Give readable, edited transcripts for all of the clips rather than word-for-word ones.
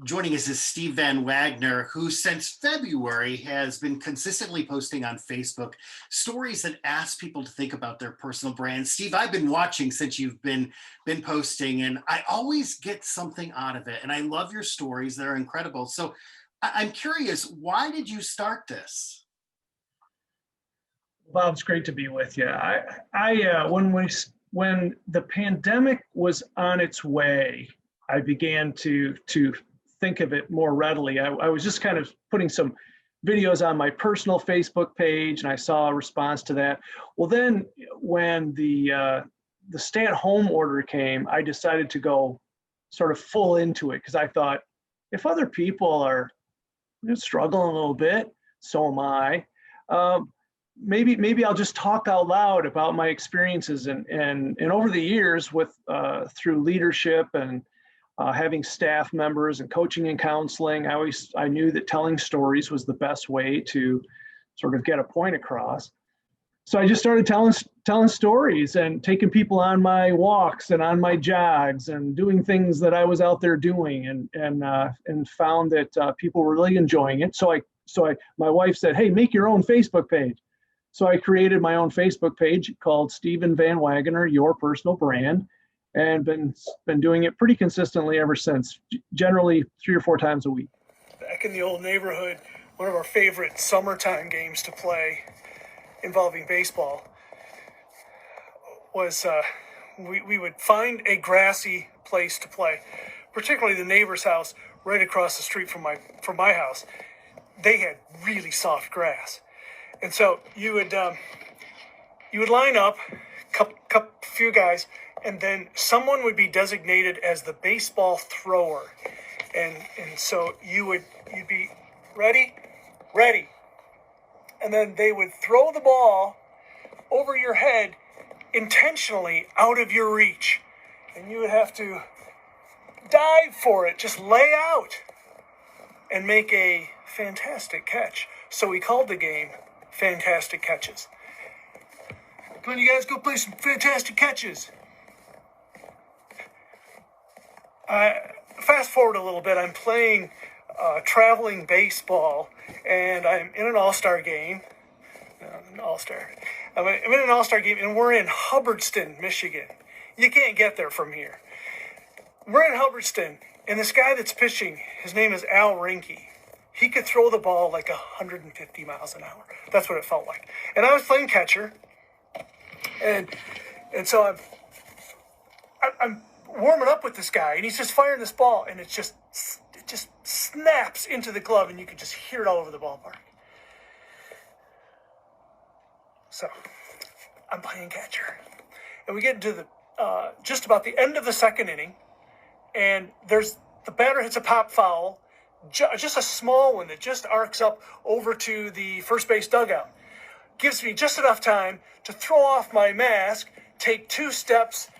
Joining us is Steve VanWagoner, who since February has been consistently posting on Facebook stories that ask people to think about their personal brand. Steve, I've been watching since you've been posting, and I always get something out of it. And I love your stories; they're incredible. So I'm curious, why did you start this? Bob, it's great to be with you. When the pandemic was on its way, I began to think of it more readily. I was just kind of putting some videos on my personal Facebook page, and I saw a response to that. Well, then when the stay-at-home order came, I decided to go sort of full into it because I thought, if other people are struggling a little bit, so am I. Maybe I'll just talk out loud about my experiences and over the years with through leadership and having staff members and coaching and counseling, I knew that telling stories was the best way to sort of get a point across. So I just started telling stories and taking people on my walks and on my jogs and doing things that I was out there doing and found that people were really enjoying it. So my wife said, "Hey, make your own Facebook page." So I created my own Facebook page called Stephen VanWagoner, Your Personal Brand, and been doing it pretty consistently ever since, generally 3 or 4 times a week. Back in the old neighborhood, one of our favorite summertime games to play involving baseball was we would find a grassy place to play, particularly the neighbor's house right across the street from my house. They had really soft grass. And so you would line up, few guys, and then someone would be designated as the baseball thrower, and so you'd be ready, and then they would throw the ball over your head, intentionally out of your reach, and you would have to dive for it, just lay out, and make a fantastic catch. So we called the game Fantastic Catches. Come on, you guys, go play some fantastic catches. Fast forward a little bit. I'm playing traveling baseball, and I'm in an all-star game. I'm in an all-star game, and we're in Hubbardston, Michigan. You can't get there from here. We're in Hubbardston, and this guy that's pitching, his name is Al Rinke. He could throw the ball like 150 miles an hour. That's what it felt like. And I was playing catcher, and so I'm warming up with this guy, and he's just firing this ball, and it just snaps into the glove, and you can just hear it all over the ballpark. So I'm playing catcher, and we get into the just about the end of the second inning, and the batter hits a pop foul, just a small one that just arcs up over to the first base dugout. Gives me just enough time to throw off my mask, take 2 steps,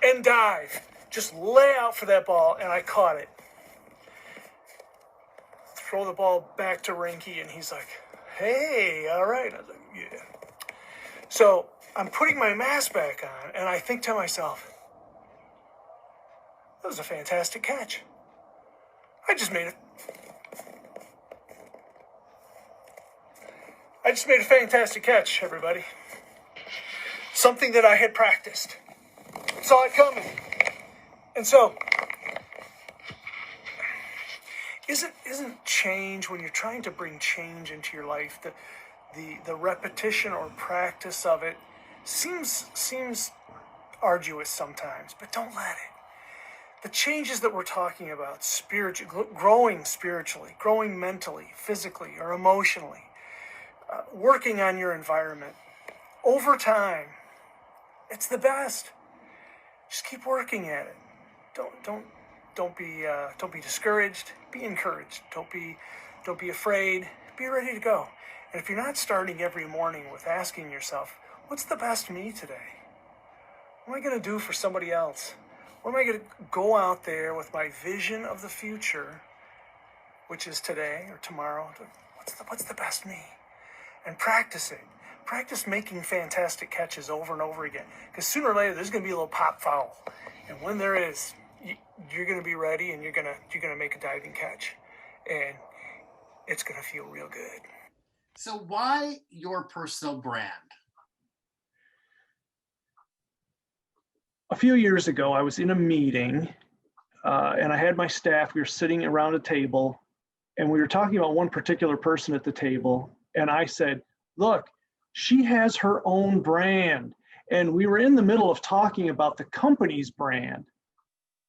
and dive. Just lay out for that ball, and I caught it. Throw the ball back to Rinke, and he's like, "Hey, all right." I was like, "Yeah." So I'm putting my mask back on, and I think to myself, that was a fantastic catch. I just made a fantastic catch, everybody. Something that I had practiced. Saw it coming. And so, isn't change, when you're trying to bring change into your life, the repetition or practice of it seems arduous sometimes, but don't let it. The changes that we're talking about, growing spiritually, growing mentally, physically, or emotionally, working on your environment, over time, it's the best. Just keep working at it. Don't be discouraged. Be encouraged. Don't be afraid. Be ready to go. And if you're not starting every morning with asking yourself, what's the best me today? What am I going to do for somebody else? What am I going to go out there with my vision of the future, which is today or tomorrow? What's the best me? And practice it. Practice making fantastic catches over and over again. Because sooner or later, there's going to be a little pop foul. And when there is, you're going to be ready, and you're going to make a diving catch, and it's going to feel real good. So why your personal brand? A few years ago, I was in a meeting, and I had my staff. We were sitting around a table, and we were talking about one particular person at the table. And I said, look, she has her own brand. And we were in the middle of talking about the company's brand.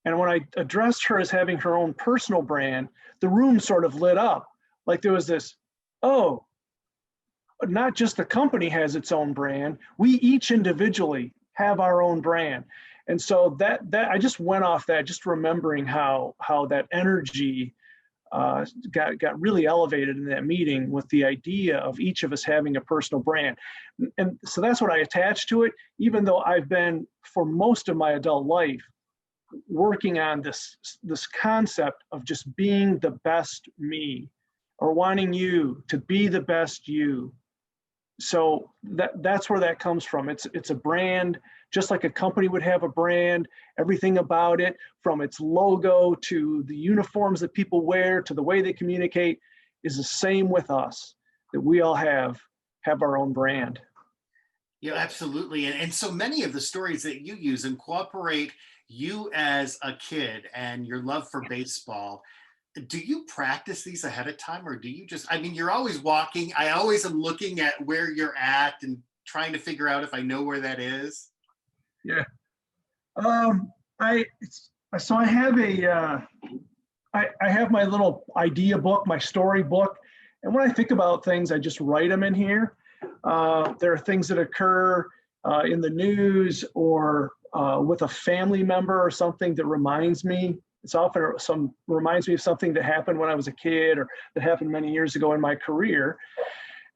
And when I addressed her as having her own personal brand, the room sort of lit up. Like there was this, oh, not just the company has its own brand, we each individually have our own brand. And so that I just went off that, just remembering how that energy got really elevated in that meeting with the idea of each of us having a personal brand. And so that's what I attached to it, even though I've been, for most of my adult life, working on this concept of just being the best me, or wanting you to be the best you. So that's where that comes from. It's a brand, just like a company would have a brand. Everything about it, from its logo to the uniforms that people wear to the way they communicate, is the same with us, that we all have our own brand. Yeah, absolutely. And so many of the stories that you use incorporate you as a kid and your love for baseball. Do you practice these ahead of time, or do you just, I mean, you're always walking. I always am looking at where you're at and trying to figure out if I know where that is. Yeah. I have I have my little idea book, my story book. And when I think about things, I just write them in here. There are things that occur in the news, or with a family member or something that reminds me. It's often reminds me of something that happened when I was a kid, or that happened many years ago in my career.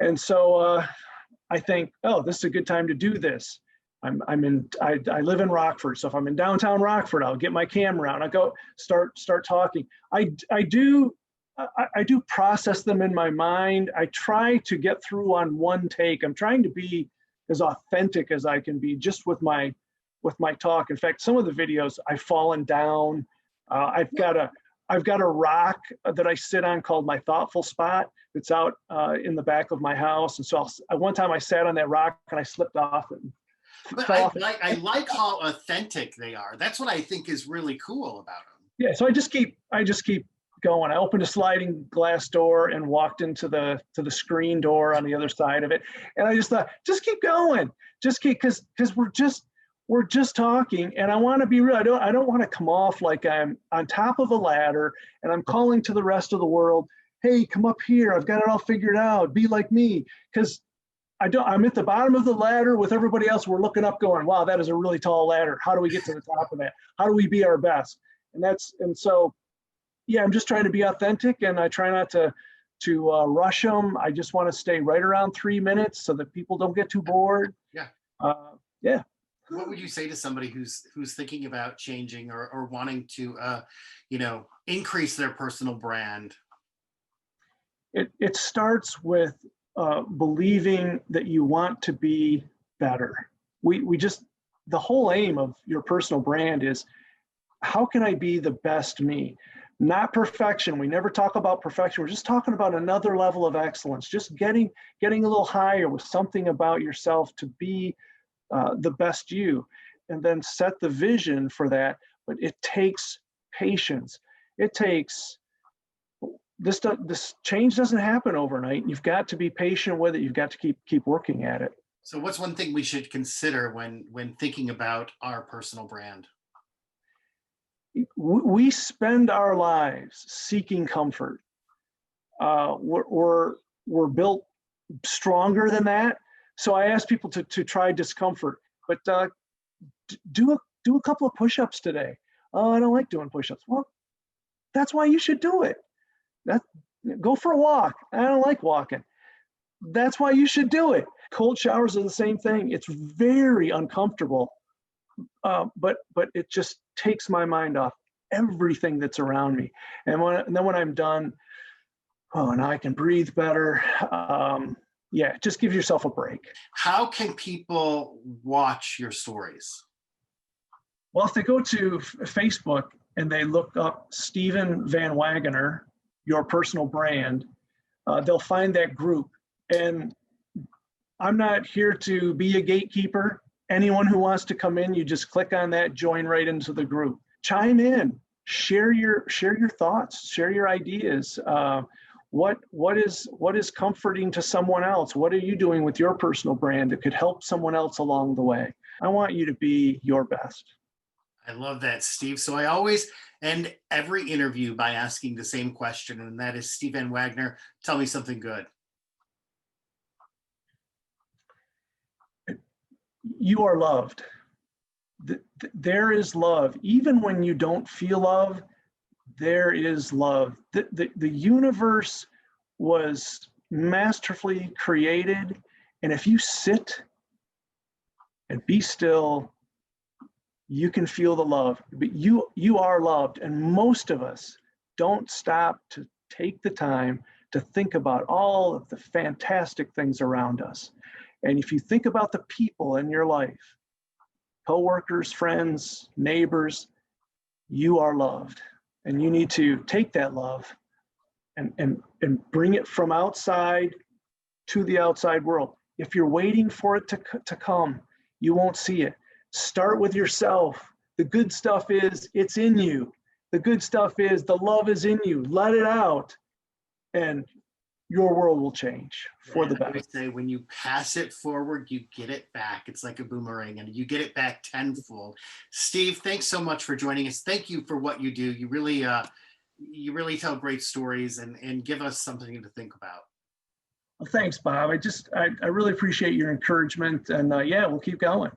And so I think, oh, this is a good time to do this. I live in Rockford, so if I'm in downtown Rockford, I'll get my camera out and I go start talking. I do process them in my mind. I try to get through on one take. I'm trying to be as authentic as I can be just with my talk. In fact, some of the videos I've fallen down. I've got a rock that I sit on called my thoughtful spot. It's out in the back of my house. And so one time I sat on that rock and I slipped off and But fell off. I like how authentic they are. That's what I think is really cool about them. Yeah, so I just keep going. I opened a sliding glass door and walked into the screen door on the other side of it. And I just thought, just keep going. Just keep, because we're just talking, and I want to be real. I don't want to come off like I'm on top of a ladder and I'm calling to the rest of the world, hey, come up here. I've got it all figured out. Be like me. Because I'm at the bottom of the ladder with everybody else. We're looking up going, wow, that is a really tall ladder. How do we get to the top of that? How do we be our best? And so, yeah, I'm just trying to be authentic, and I try not to rush them. I just want to stay right around 3 minutes so that people don't get too bored. Yeah. Yeah. What would you say to somebody who's thinking about changing or wanting to, increase their personal brand? It starts with believing that you want to be better. The whole aim of your personal brand is, how can I be the best me? Not perfection. We never talk about perfection. We're just talking about another level of excellence, just getting a little higher with something about yourself to be the best you, and then set the vision for that. But it takes patience. It takes, this change doesn't happen overnight. You've got to be patient with it. You've got to keep working at it. So what's one thing we should consider when thinking about our personal brand? We spend our lives seeking comfort. We're built stronger than that. So I ask people to try discomfort, but do a couple of push-ups today. Oh, I don't like doing push-ups. Well, that's why you should do it. Go for a walk. I don't like walking. That's why you should do it. Cold showers are the same thing. It's very uncomfortable, but it just takes my mind off everything that's around me. And then when I'm done, oh, now I can breathe better. Yeah, just give yourself a break. How can people watch your stories? Well, if they go to Facebook and they look up Stephen VanWagoner, your personal brand, they'll find that group. And I'm not here to be a gatekeeper. Anyone who wants to come in, you just click on that, join right into the group. Chime in, share your thoughts, share your ideas. What is comforting to someone else? What are you doing with your personal brand that could help someone else along the way? I want you to be your best. I love that, Steve. So I always end every interview by asking the same question, and that is, Steve VanWagoner, tell me something good. You are loved. There is love. Even when you don't feel love, there is love. The universe was masterfully created. And if you sit and be still, you can feel the love. But you are loved. And most of us don't stop to take the time to think about all of the fantastic things around us. And if you think about the people in your life, coworkers, friends, neighbors, you are loved. And you need to take that love and bring it from outside to the outside world. If you're waiting for it to come, you won't see it. Start with yourself. The good stuff is, it's in you. The good stuff is, the love is in you. Let it out. And your world will change for the I always best. say, when you pass it forward, you get it back. It's like a boomerang, and you get it back tenfold. Steve, thanks so much for joining us. Thank you for what you do. You really tell great stories and give us something to think about. Well, thanks, Bob. I really appreciate your encouragement, and yeah, we'll keep going.